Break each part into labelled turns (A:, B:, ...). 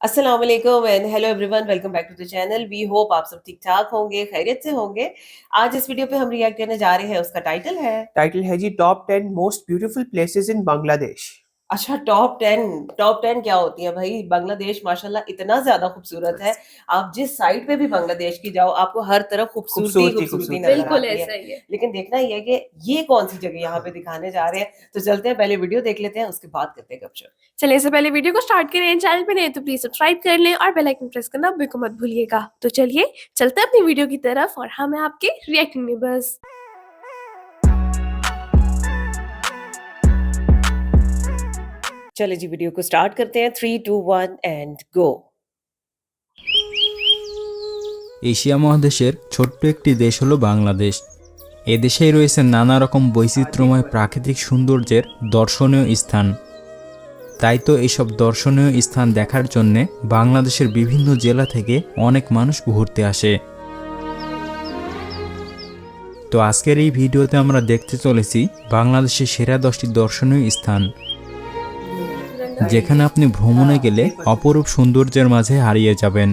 A: अस्सलाम वालेकुम and hello everyone, welcome back to the channel. We hope आप सब ठीक ठाक होंगे, खैरियत से होंगे। आज इस वीडियो पे हम रिएक्ट करने जा रहे हैं, उसका
B: टाइटल है जी top 10 most beautiful places in Bangladesh.
A: अच्छा, टॉप 10 क्या होती है भाई। बांग्लादेश माशाल्लाह इतना ज्यादा खूबसूरत है। आप जिस साइड पे भी बांग्लादेश की जाओ, आपको हर तरफ खूबसूरती ही
B: खूबसूरती
A: खूबसूरती
B: खूबसूरती।
A: नजर
C: बिल्कुल
A: आती है।
C: ऐसा ही है।
A: लेकिन देखना ये है कि ये कौन सी जगह यहाँ पे दिखाने जा रहे हैं। तो चलते हैं, पहले वीडियो देख लेते हैं, उसके बाद करते हैं गपशप।
C: चलिए इससे पहले वीडियो को स्टार्ट करें, चैनल पे नए तो प्लीज सब्सक्राइब कर लें और बेल आइकन प्रेस करना बिल्कुल मत भूलिएगा। तो चलिए चलते हैं अपनी वीडियो की तरफ और हम हैं आपके रिएक्टिंग नेबर्स।
A: चले जी, वीडियो को स्टार्ट करते हैं। 3, 2, 1 एंड गो।
D: এশিয়া মহাদেশের ছোট্ট একটি দেশ হলো বাংলাদেশ। এদেশেই রয়েছে নানা রকম বৈচিত্র্যময় প্রাকৃতিক সৌন্দর্যের দর্শনীয় স্থান। তাই তো এইসব দর্শনীয় স্থান দেখার জন্যে বাংলাদেশের বিভিন্ন জেলা থেকে অনেক মানুষ ঘুরতে আসে। তো আজকের এই ভিডিওতে আমরা দেখতে চলেছি বাংলাদেশের সেরা 10টি দর্শনীয় স্থান, যেখানে আপনি ভ্রমণে গেলে অপরূপ সৌন্দর্যের মাঝে হারিয়ে যাবেন।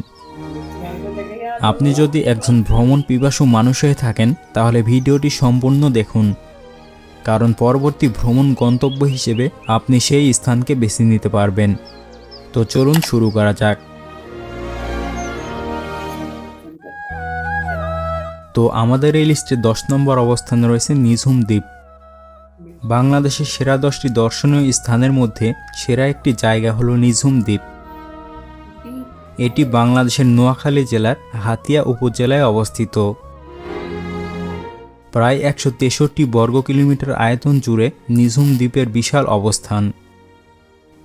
D: আপনি যদি একজন ভ্রমণ পিপাসু মানুষ হয়ে থাকেন তাহলে ভিডিওটি সম্পূর্ণ দেখুন, কারণ পরবর্তী ভ্রমণ গন্তব্য হিসেবে আপনি সেই স্থানকে বেছে নিতে পারবেন। তো চলুন শুরু করা যাক। তো আমাদের এই লিস্টে 10 নম্বর অবস্থানে রয়েছে নিঝুম দ্বীপ। বাংলাদেশের সেরা 10টি দর্শনীয় স্থানের মধ্যে সেরা একটি জায়গা হলো নিঝুম দ্বীপ। এটি বাংলাদেশের নোয়াখালী জেলার হাতিয়া উপজেলায় অবস্থিত। প্রায় 163 বর্গ কিলোমিটার আয়তন জুড়ে নিঝুম দ্বীপের বিশাল অবস্থান।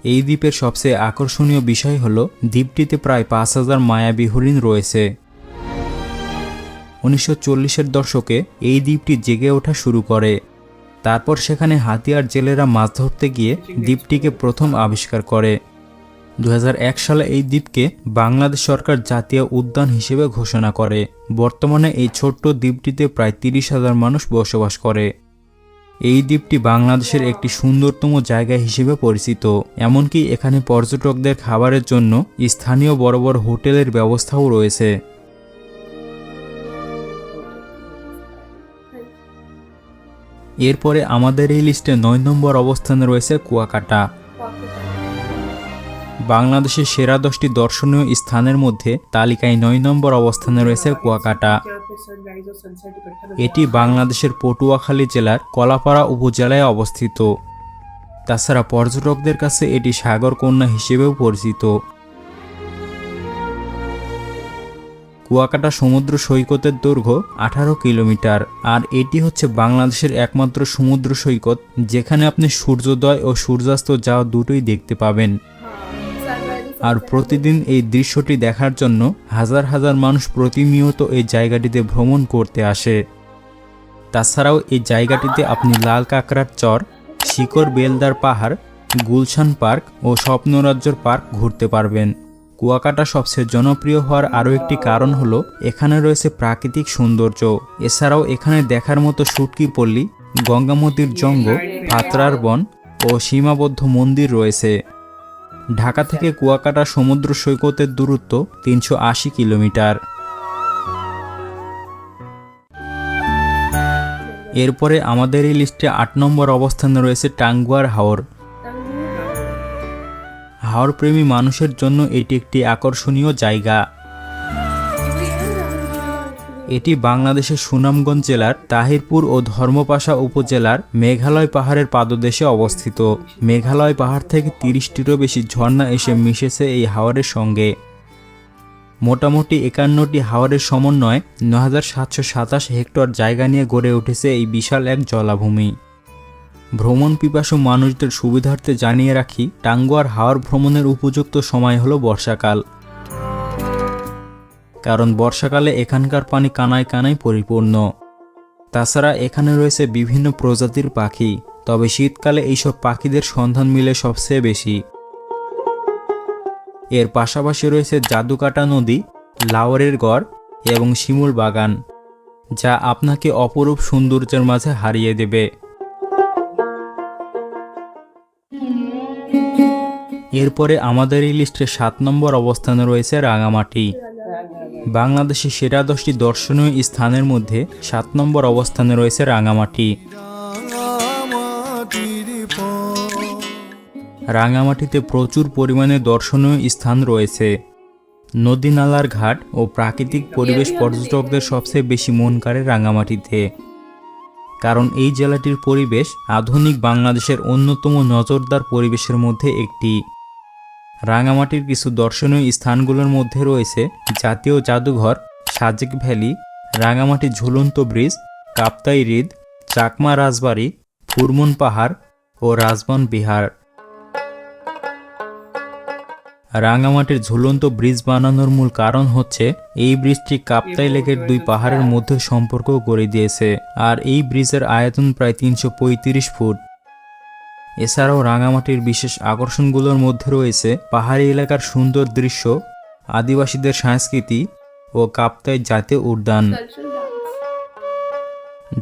D: এই দ্বীপের সবচেয়ে আকর্ষণীয় বিষয় হল দ্বীপটিতে প্রায় 5000 মায়াবী হরিণ রয়েছে। 1940-এর দশকে এই দ্বীপটি জেগে ওঠা শুরু করে। তারপর সেখানে হাতিয়ার জেলেরা মাছ ধরতে গিয়ে দ্বীপটিকে প্রথম আবিষ্কার করে। 2001 সালে এই দ্বীপকে বাংলাদেশ সরকার জাতীয় উদ্যান হিসেবে ঘোষণা করে। বর্তমানে এই ছোট্ট দ্বীপটিতে প্রায় 30,000 মানুষ বসবাস করে। এই দ্বীপটি বাংলাদেশের একটি সুন্দরতম জায়গা হিসেবে পরিচিত। এমনকি এখানে পর্যটকদের খাবারের জন্য স্থানীয় বড় বড় হোটেলের ব্যবস্থাও রয়েছে। এরপরে আমাদের এই লিস্টে 9 নম্বর অবস্থানে রয়েছে কুয়াকাটা। বাংলাদেশের সেরা 10টি দর্শনীয় স্থানের মধ্যে তালিকায় 9 নম্বর অবস্থানে রয়েছে কুয়াকাটা। এটি বাংলাদেশের পটুয়াখালী জেলার কলাপাড়া উপজেলায় অবস্থিত। তাছাড়া পর্যটকদের কাছে এটি সাগর কন্যা হিসেবেও পরিচিত। কুয়াকাটা সমুদ্র সৈকতের দৈর্ঘ্য 18 কিলোমিটার, আর এটি হচ্ছে বাংলাদেশের একমাত্র সমুদ্র সৈকত যেখানে আপনি সূর্যোদয় ও সূর্যাস্ত যাওয়া দুটোই দেখতে পাবেন। আর প্রতিদিন এই দৃশ্যটি দেখার জন্য হাজার হাজার মানুষ প্রতিনিয়ত এই জায়গাটিতে ভ্রমণ করতে আসে। তাছাড়াও এই জায়গাটিতে আপনি লাল কাঁকড়ার চর, শিকড় বেলদার পাহাড়, গুলশান পার্ক ও স্বপ্নরাজ্যর পার্ক ঘুরতে পারবেন। কুয়াকাটা সবচেয়ে জনপ্রিয় হওয়ার আরও একটি কারণ হলো এখানে রয়েছে প্রাকৃতিক সৌন্দর্য। এছাড়াও এখানে দেখার মতো শুটকি পল্লী, গঙ্গামতির জঙ্গল, ভাতরার বন ও সীমাবদ্ধ মন্দির রয়েছে। ঢাকা থেকে কুয়াকাটা সমুদ্র সৈকতের দূরত্ব 380 কিলোমিটার। এরপরে আমাদের এই লিস্টে 8 নম্বর অবস্থানে রয়েছে টাঙ্গুয়ার হাওর। হাওর প্রেমী মানুষের জন্য এটি একটি আকর্ষণীয় জায়গা। এটি বাংলাদেশের সুনামগঞ্জ জেলার তাহিরপুর ও ধর্মপাশা উপজেলার মেঘালয় পাহাড়ের পাদদেশে অবস্থিত। মেঘালয় পাহাড় থেকে 30টিরও বেশি ঝর্ণা এসে মিশেছে এই হাওরের সঙ্গে। মোটামুটি 51টি হাওরের সমন্বয়ে 9727 হেক্টর জায়গা নিয়ে গড়ে উঠেছে এই বিশাল এক জলাভূমি। ভ্রমণ পিপাসু মানুষদের সুবিধার্থে জানিয়ে রাখি, টাঙ্গুয়ার হাওর ভ্রমণের উপযুক্ত সময় হলো বর্ষাকাল, কারণ বর্ষাকালে এখানকার পানি কানায় কানায় পরিপূর্ণ। তাছাড়া এখানে রয়েছে বিভিন্ন প্রজাতির পাখি, তবে শীতকালে এইসব পাখিদের সন্ধান মিলে সবচেয়ে বেশি। এর পাশাপাশি রয়েছে জাদুকাটা নদী, লাওরের গড় এবং শিমুল বাগান, যা আপনাকে অপরূপ সৌন্দর্যের মাঝে হারিয়ে দেবে। এরপরে আমাদের এই লিস্টে 7 নম্বর অবস্থানে রয়েছে রাঙামাটি। বাংলাদেশের সেরা 10টি দর্শনীয় স্থানের মধ্যে 7 নম্বর অবস্থানে রয়েছে রাঙামাটি। রাঙামাটিতে প্রচুর পরিমাণে দর্শনীয় স্থান রয়েছে। নদী নালার ঘাট ও প্রাকৃতিক পরিবেশ পর্যটকদের সবচেয়ে বেশি মন কাড়ে রাঙামাটিতে, কারণ এই জেলাটির পরিবেশ আধুনিক বাংলাদেশের অন্যতম নজরদার পরিবেশের মধ্যে একটি। রাঙামাটির কিছু দর্শনীয় স্থানগুলোর মধ্যে রয়েছে জাতীয় জাদুঘর, সাজেক ভ্যালি, রাঙামাটি ঝুলন্ত ব্রিজ, কাপ্তাই হ্রদ, চাকমা রাজবাড়ি, ফুরমন পাহাড় ও রাজবন বিহার। রাঙামাটির ঝুলন্ত ব্রিজ বানানোর মূল কারণ হচ্ছে এই ব্রিজটি কাপ্তাই লেকের 2 পাহাড়ের মধ্যে সম্পর্ক করে দিয়েছে, আর এই ব্রিজের আয়তন প্রায় 335 ফুট। এছাড়াও রাঙামাটির বিশেষ আকর্ষণগুলোর মধ্যে রয়েছে পাহাড়ি এলাকার সুন্দর দৃশ্য, আদিবাসীদের সংস্কৃতি ও কাপ্তাই জাতীয় উদ্যান।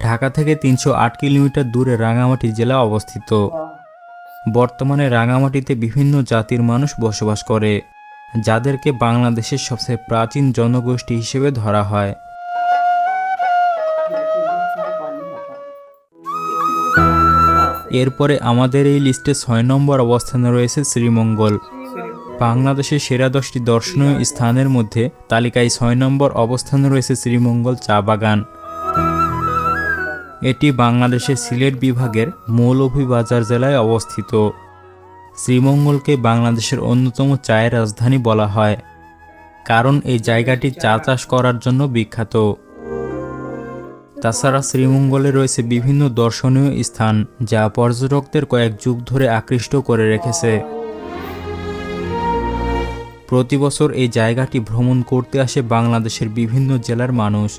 D: ঢাকা থেকে 308 কিলোমিটার দূরে রাঙামাটি জেলা অবস্থিত। বর্তমানে রাঙামাটিতে বিভিন্ন জাতির মানুষ বসবাস করে, যাদেরকে বাংলাদেশের সবচেয়ে প্রাচীন জনগোষ্ঠী হিসেবে ধরা হয়। এরপরে আমাদের এই লিস্টে 6 নম্বর অবস্থানে রয়েছে শ্রীমঙ্গল। বাংলাদেশের সেরা 10টি দর্শনীয় স্থানের মধ্যে তালিকায় 6 নম্বর অবস্থানে রয়েছে শ্রীমঙ্গল চা বাগান। এটি বাংলাদেশের সিলেট বিভাগের মৌলভীবাজার জেলায় অবস্থিত। শ্রীমঙ্গলকে বাংলাদেশের অন্যতম চায়ের রাজধানী বলা হয়, কারণ এই জায়গাটি চা চাষ করার জন্য বিখ্যাত। তাছাড়া শ্রীমঙ্গলে রয়েছে বিভিন্ন দর্শনীয় স্থান যা পর্যটকদের কয়েক যুগ ধরে আকৃষ্ট করে রেখেছে। প্রতি বছর এই জায়গাটি ভ্রমণ করতে আসে বাংলাদেশের বিভিন্ন জেলার মানুষ।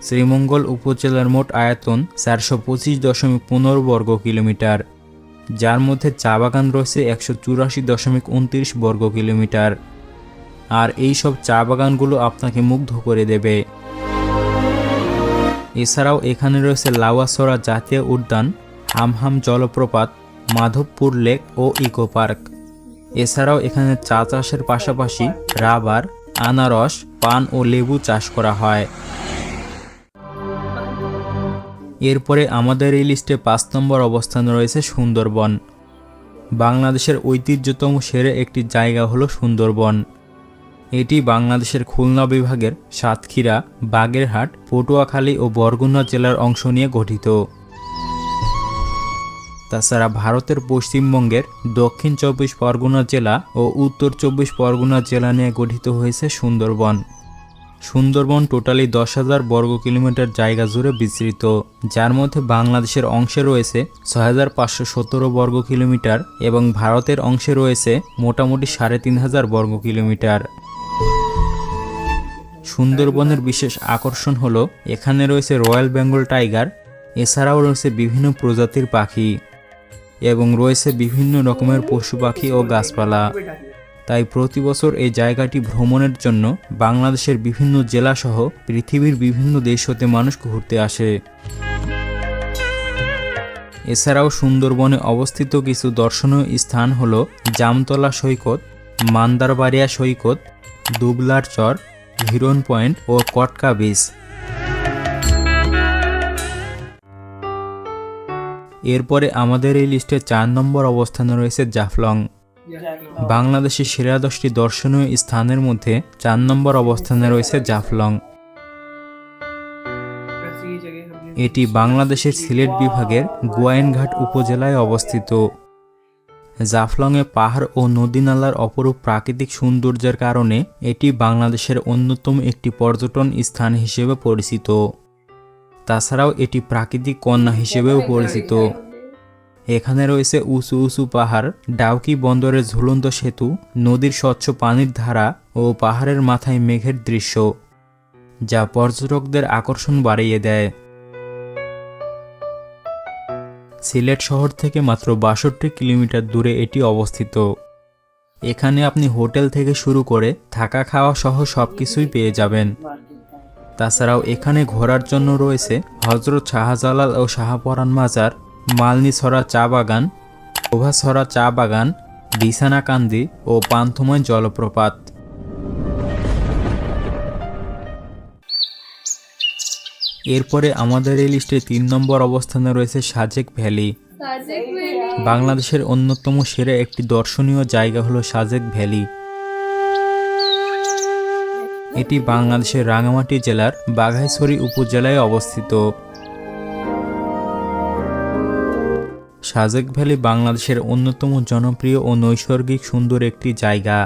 D: শ্রীমঙ্গল উপজেলার মোট আয়তন 425.15 বর্গ কিলোমিটার, যার মধ্যে চা বাগান রয়েছে 184.29 বর্গ কিলোমিটার। আর এই সব চা বাগানগুলো আপনাকে মুগ্ধ করে দেবে। এছাড়াও এখানে রয়েছে লাউয়াছড়া জাতীয় উদ্যান, হামহাম জলপ্রপাত, মাধবপুর লেক ও ইকো পার্ক। এছাড়াও এখানে চা চাষের পাশাপাশি রাবার, আনারস, পান ও লেবু চাষ করা হয়। এরপরে আমাদের এই লিস্টে 5 নম্বর অবস্থানে রয়েছে সুন্দরবন। বাংলাদেশের ঐতিহ্যতম সেরা একটি জায়গা হলো সুন্দরবন। এটি বাংলাদেশের খুলনা বিভাগের সাতক্ষীরা, বাগেরহাট, পটুয়াখালী ও বরগুনা জেলার অংশ নিয়ে গঠিত। তাছাড়া ভারতের পশ্চিমবঙ্গের দক্ষিণ 24 পরগনা জেলা ও উত্তর 24 পরগনা জেলা নিয়ে গঠিত হয়েছে সুন্দরবন। সুন্দরবন টোটালি 10,000 বর্গ কিলোমিটার জায়গা জুড়ে বিস্তৃত, যার মধ্যে বাংলাদেশের অংশে রয়েছে 6,517 বর্গ কিলোমিটার এবং ভারতের অংশে রয়েছে মোটামুটি 3,500 বর্গ কিলোমিটার। সুন্দরবনের বিশেষ আকর্ষণ হলো এখানে রয়েছে রয়্যাল বেঙ্গল টাইগার, এছাড়াও রয়েছে বিভিন্ন প্রজাতির পাখি এবং রয়েছে বিভিন্ন রকমের পশু পাখি ও গাছপালা। তাই প্রতি বছর এই জায়গাটি ভ্রমণের জন্য বাংলাদেশের বিভিন্ন জেলা সহ পৃথিবীর বিভিন্ন দেশ হতে মানুষ ঘুরতে আসে। এছাড়াও সুন্দরবনে অবস্থিত কিছু দর্শনীয় স্থান হলো জামতলা সৈকত, মান্দারবাড়িয়া সৈকত, দুবলার চর, হিরন পয়েন্ট ও কটকা বিচ। এরপরে আমাদের এই লিস্টে 4 নম্বর অবস্থানে রয়েছে জাফলং। বাংলাদেশের সেরা 10টি দর্শনীয় স্থানের মধ্যে 4 নম্বর অবস্থানে রয়েছে জাফলং। এটি বাংলাদেশের সিলেট বিভাগের গোয়াইনঘাট উপজেলায় অবস্থিত। জাফলংয়ে পাহাড় ও নদী নালার অপরূপ প্রাকৃতিক সৌন্দর্যের কারণে এটি বাংলাদেশের অন্যতম একটি পর্যটন স্থান হিসেবে পরিচিত। তাছাড়াও এটি প্রাকৃতিক কন্যা হিসেবেও পরিচিত। এখানে রয়েছে উঁচু উঁচু পাহাড়, ডাউকি বন্দরের ঝুলন্ত সেতু, নদীর স্বচ্ছ পানির ধারা ও পাহাড়ের মাথায় মেঘের দৃশ্য, যা পর্যটকদের আকর্ষণ বাড়িয়ে দেয়। সিলেট শহর থেকে মাত্র 62 কিলোমিটার দূরে এটি অবস্থিত। এখানে আপনি হোটেল থেকে শুরু করে থাকা খাওয়া সহ সবকিছুই পেয়ে যাবেন। তাছাড়াও এখানে ঘোরার জন্য রয়েছে হযরত শাহজালাল ও শাহপরান মাজার, মালনীছড়া চা বাগান, শোভাছড়া চা বাগান, বিছানাকান্দি ও পান্থময় জলপ্রপাত। এরপরে আমাদের এই লিস্টে 3 নম্বর অবস্থানে রয়েছে সাজেক ভ্যালি। বাংলাদেশের অন্যতম সেরা একটি দর্শনীয় জায়গা হলো সাজেক ভ্যালি। এটি বাংলাদেশের রাঙ্গামাটি জেলার বাঘাইছড়ি উপজেলায় অবস্থিত। সাজেক ভ্যালি বাংলাদেশের অন্যতম জনপ্রিয় ও নৈসর্গিক সুন্দর একটি জায়গা।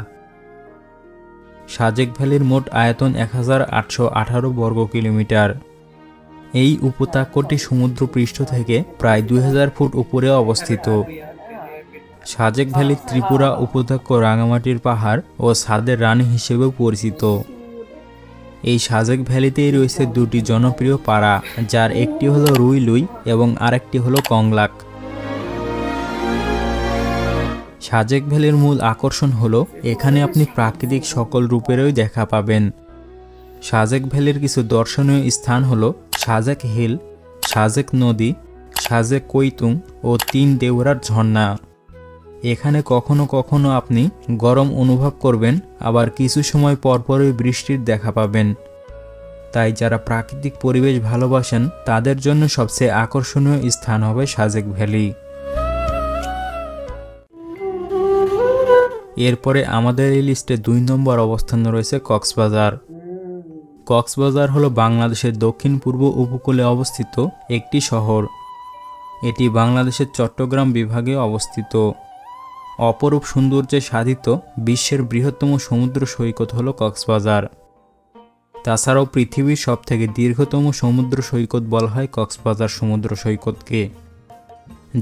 D: সাজেক ভ্যালির মোট আয়তন 1818 বর্গ কিলোমিটার। এই উপত্যকাটি সমুদ্রপৃষ্ঠ থেকে প্রায় 2000 ফুট উপরে অবস্থিত। সাজেক ভ্যালি ত্রিপুরা উপত্যকা রাঙামাটির পাহাড় ও ছাদের রানী হিসেবেও পরিচিত। এই সাজেক ভ্যালিতেই রয়েছে 2টি জনপ্রিয় পাড়া, যার একটি হলো রুইলুই এবং আরেকটি হলো কংলাক। সাজেক ভ্যালির মূল আকর্ষণ হলো এখানে আপনি প্রাকৃতিক সকল রূপেরই দেখা পাবেন। সাজেক ভ্যালির কিছু দর্শনীয় স্থান হলো সাজেক হিল, সাজেক নদী, সাজেক কৈতুং ও 3 দেউরার ঝর্ণা। এখানে কখনো কখনো আপনি গরম অনুভব করবেন, আবার কিছু সময় পরপরই বৃষ্টির দেখা পাবেন। তাই যারা প্রাকৃতিক পরিবেশ ভালোবাসেন তাদের জন্য সবচেয়ে আকর্ষণীয় স্থান হবে সাজেক ভ্যালি। এরপরে আমাদের এই লিস্টে 2 নম্বর অবস্থানে রয়েছে কক্সবাজার। কক্সবাজার হলো বাংলাদেশের দক্ষিণ পূর্ব উপকূলে অবস্থিত একটি শহর। এটি বাংলাদেশের চট্টগ্রাম বিভাগে অবস্থিত। অপরূপ সৌন্দর্যে সাধিত বিশ্বের বৃহত্তম সমুদ্র সৈকত হলো কক্সবাজার। তাছাড়াও পৃথিবীর সবথেকে দীর্ঘতম সমুদ্র সৈকত বলা হয় কক্সবাজার সমুদ্র সৈকতকে,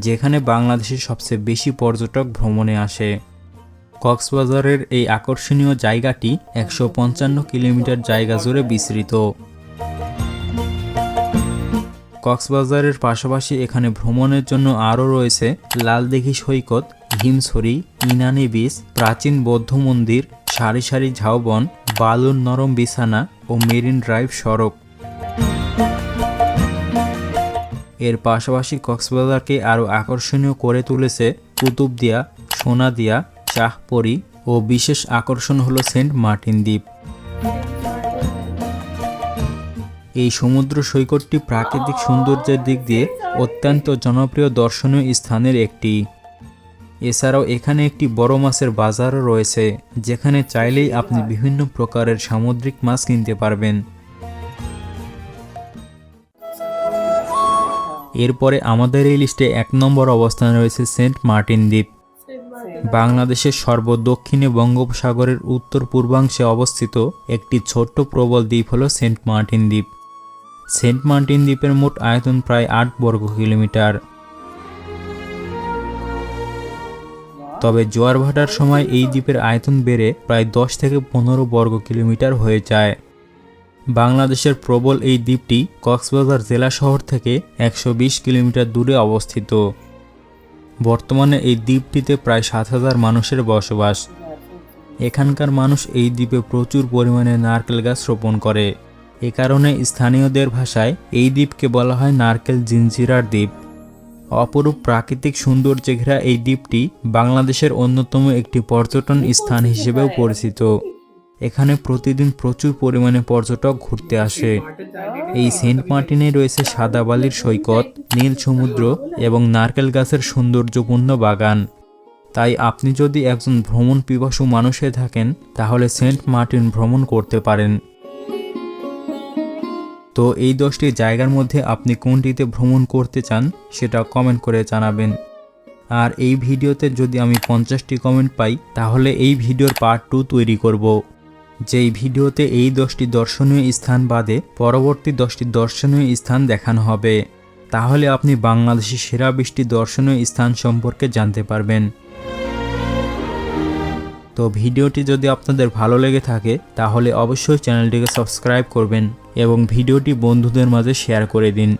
D: যেখানে বাংলাদেশের সবচেয়ে বেশি পর্যটক ভ্রমণে আসে। কক্সবাজারের এই আকর্ষণীয় জায়গাটি 155 কিলোমিটার জায়গা জুড়ে বিস্তৃত। কক্সবাজারের পাশাপাশি এখানে ভ্রমণের জন্য আরও রয়েছে লালদিঘি সৈকত, হিমছড়ি, ইনানি বিচ, প্রাচীন বৌদ্ধ মন্দির, সারি সারি ঝাউবন, বালুর নরম বিছানা ও মেরিন ড্রাইভ সড়ক। এর পাশাপাশি কক্সবাজারকে আরও আকর্ষণীয় করে তুলেছে কুতুবদিয়া, সোনাদিয়া, শাহপরি ও বিশেষ আকর্ষণ হলো সেন্ট মার্টিন দ্বীপ। এই সমুদ্র সৈকতটি প্রাকৃতিক সৌন্দর্যের দিক দিয়ে অত্যন্ত জনপ্রিয় দর্শনীয় স্থানের একটি। এছাড়াও এখানে একটি বড় মাছের বাজারও রয়েছে, যেখানে চাইলেই আপনি বিভিন্ন প্রকারের সামুদ্রিক মাছ কিনতে পারবেন। এরপরে আমাদের এই লিস্টে 1 নম্বর অবস্থানে রয়েছে সেন্ট মার্টিন দ্বীপ। বাংলাদেশের সর্বদক্ষিণে বঙ্গোপসাগরের উত্তর পূর্বাংশে অবস্থিত একটি ছোট্ট প্রবল দ্বীপ হল সেন্ট মার্টিন দ্বীপ। সেন্ট মার্টিন দ্বীপের মোট আয়তন প্রায় 8 বর্গ কিলোমিটার। তবে জোয়ার ভাটার সময় এই দ্বীপের আয়তন বেড়ে প্রায় 10 থেকে 15 বর্গ কিলোমিটার হয়ে যায়। বাংলাদেশের প্রবল এই দ্বীপটি কক্সবাজার জেলা শহর থেকে 120 কিলোমিটার দূরে অবস্থিত। বর্তমানে এই দ্বীপটিতে প্রায় 7000 মানুষের বসবাস। এখানকার মানুষ এই দ্বীপে প্রচুর পরিমাণে নারকেল গাছ রোপণ করে। এ কারণে স্থানীয়দের ভাষায় এই দ্বীপকে বলা হয় নারকেল জিঞ্জিরার দ্বীপ। অপরূপ প্রাকৃতিক সৌন্দর্যে ঘেরা এই দ্বীপটি বাংলাদেশের অন্যতম একটি পর্যটন স্থান হিসেবেও পরিচিত। এখানে প্রতিদিন প্রচুর পরিমাণে পর্যটক ঘুরতে আসে। এই সেন্ট মার্টিনে রয়েছে সাদা বালির সৈকত, নীল সমুদ্র এবং নারকেল গাছের সৌন্দর্যপূর্ণ বাগান। তাই আপনি যদি একজন ভ্রমণ পিপাসু মানুষ হয়ে থাকেন তাহলে সেন্ট মার্টিন ভ্রমণ করতে পারেন। তো এই 10টি জায়গার মধ্যে আপনি কোনটিতে ভ্রমণ করতে চান সেটা কমেন্ট করে জানাবেন। আর এই ভিডিওতে যদি আমি 50টি কমেন্ট পাই তাহলে এই ভিডিওর পার্ট 2 তৈরি করব, যেই ভিডিওতে এই 10টি দর্শনীয় স্থান বাদে পরবর্তী 10টি দর্শনীয় স্থান দেখানো হবে। তাহলে আপনি বাংলাদেশের সেরা 20টি দর্শনীয় স্থান সম্পর্কে জানতে পারবেন। তো ভিডিওটি যদি আপনাদের ভালো লেগে থাকে তাহলে অবশ্যই চ্যানেলটিকে সাবস্ক্রাইব করবেন এবং ভিডিওটি বন্ধুদের মাঝে শেয়ার করে দিন,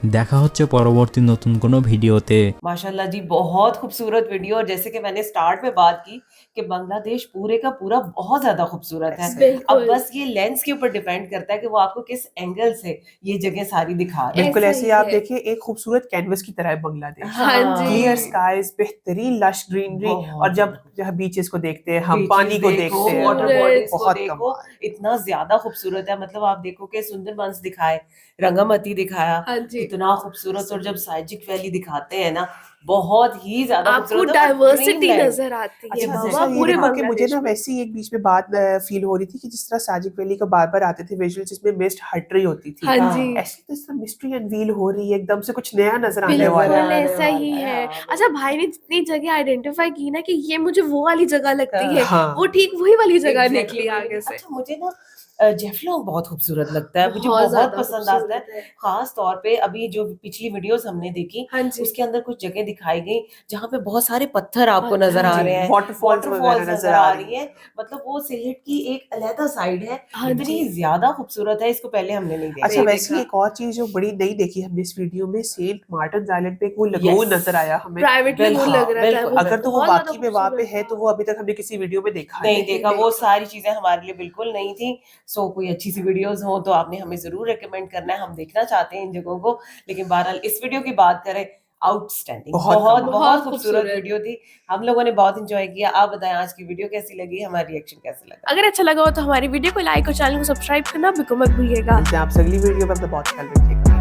D: দেখা হচ্ছে পরবর্তী নতুন কোনো ভিডিওতে।
A: माशाल्लाह जी, बहुत खूबसूरत वीडियो। और जैसे कि मैंने स्टार्ट में बात की कि बांग्लादेश पूरे का पूरा बहुत ज्यादा खूबसूरत है। अब
C: बिल्कुल
A: बस ये लेंस के ऊपर डिपेंड करता है कि वो आपको किस एंगल से ये जगह सारी दिखा रहे हैं।
B: बिल्कुल
C: ऐसा
B: ऐसे
C: ही
B: ही आप
C: है।
B: देखिए एक खूबसूरत कैनवस की तरह है बांग्लादेश।
C: हाँ जी।
B: क्लियर स्काइज, बेहतरीन लश ग्रीनरी,
A: बहुत
B: और जब
A: बिल्कुल।
B: जहाँ बीचेस को देखते हैं हम,
A: बीचेस
B: पानी को
A: देखो,
B: देखते हैं,
A: वाटर
C: सूरज,
A: बॉडीज को
B: बहुत
A: देखो,
B: कमाल।
A: इतना ज्यादा खूबसूरत है। मतलब आप देखो कि सुंदरबंस दिखाए, रंगामती दिखाया,
C: हाँ जी।
A: कितना खूबसूरत। और जब साइजिक वैली दिखाते हैं ना, बहुत ही ज्यादा
C: आपको
A: खूबसूरत है। और
C: डाइवर्सिटी
A: ड्रीमलैंड।
C: नजर आती है
B: अच्छा
A: बाबा,
B: दूसरा ये
C: पूरे
B: देखो कि मुझे
C: बांग्लादेश
B: ना
C: में।
B: वैसे ही एक बीच में बात फील हो रही थी कि जिस तरह साजिक वैली को बार बार आते थे विजुअल्स जिसमें मिस्ट हट रही होती थी,
C: हाँ
A: हाँ।
C: जी
B: ऐसे तो इस तरह मिस्ट्री अनवील हो रही है, एकदम से कुछ नया नजर आने
A: नजर
B: वाला
C: बिल्कुल
B: है।
A: आने
C: ऐसा ही
A: वाला है,
C: है।
A: हाँ,
C: अच्छा भाई ने जितनी जगह आइडेंटिफाई की ना कि ये मुझे वो वाली जगह लगती है,
B: हाँ
C: वो ठीक वही वाली जगह
A: Exactly
C: निकली
A: वही
C: आगे
A: लगी।
C: से।
A: अच्छा मुझे ना जेफलॉन्ग बहुत खूबसूरत लगता है, मुझे
C: बहुत
A: बहुत
C: ज्यादा
A: पसंद आता है।
C: खूबसूरत है।
A: खास तौर पे अभी जो पिछली वीडियोस हमने देखी,
C: हाँ जी
A: उसके अंदर कुछ जगह दिखाई गई जहाँ पे बहुत सारे पत्थर आपको नजर आ
C: पत्थर,
A: रहे हैं,
B: वाटरफॉल्स
A: वाटरफॉल्स
B: वगैरह
A: नजर आ रही है। मतलब वो सिलेट की एक अलहदा साइड है,
C: हाँ
A: इतनी
C: जी
A: ज्यादा खूबसूरत है, इसको पहले हमने नहीं देखा।
B: अच्छा
C: नहीं
B: वैसे ही
C: देखा।
B: एक और चीज जो बड़ी नई देखी हमने इस वीडियो में, सेंट मार्टिन आइलैंड पे एक वो
A: Yes.
B: लगोन नजर आया हमें।
C: प्राइवेटली वो
A: बिल्कुल,
C: लग रहा था
A: बिल्कुल।
C: वो
B: अगर तो वो
C: बहुत ज्यादा
B: वाकई में वहां पे
C: खूबसूरत
B: है तो
C: था।
B: वो अभी तक हमने किसी वीडियो में देखा
A: नहीं
B: नहीं।
A: देखा, वो सारी चीजें हमारे लिए बिल्कुल नहीं थी। सो कोई अच्छी सी वीडियोस हो तो आपने हमें जरूर रेकमेंड करना है, हम देखना चाहते हैं इन जगहों को। लेकिन बहरहाल इस वीडियो की बात करें, आउटस्टैंडिंग,
B: बहुत
A: बहुत
B: कमाल।
A: बहुत
C: बहुत
A: खूबसूरत
C: खूबसूरत।
A: वीडियो थी। हम लोगों ने बहुत इंजॉय किया। आप बताएं आज की वीडियो कैसी लगी, हमारा रिएक्शन कैसा लगा।
C: अगर अच्छा लगा हो तो हमारी वीडियो को लाइक और चैनल को सब्सक्राइब करना बिल्कुल मत भूलिएगा।
B: मिलते हैं आपसे अगली वीडियो में, अपना बहुत ख्याल रखिएगा।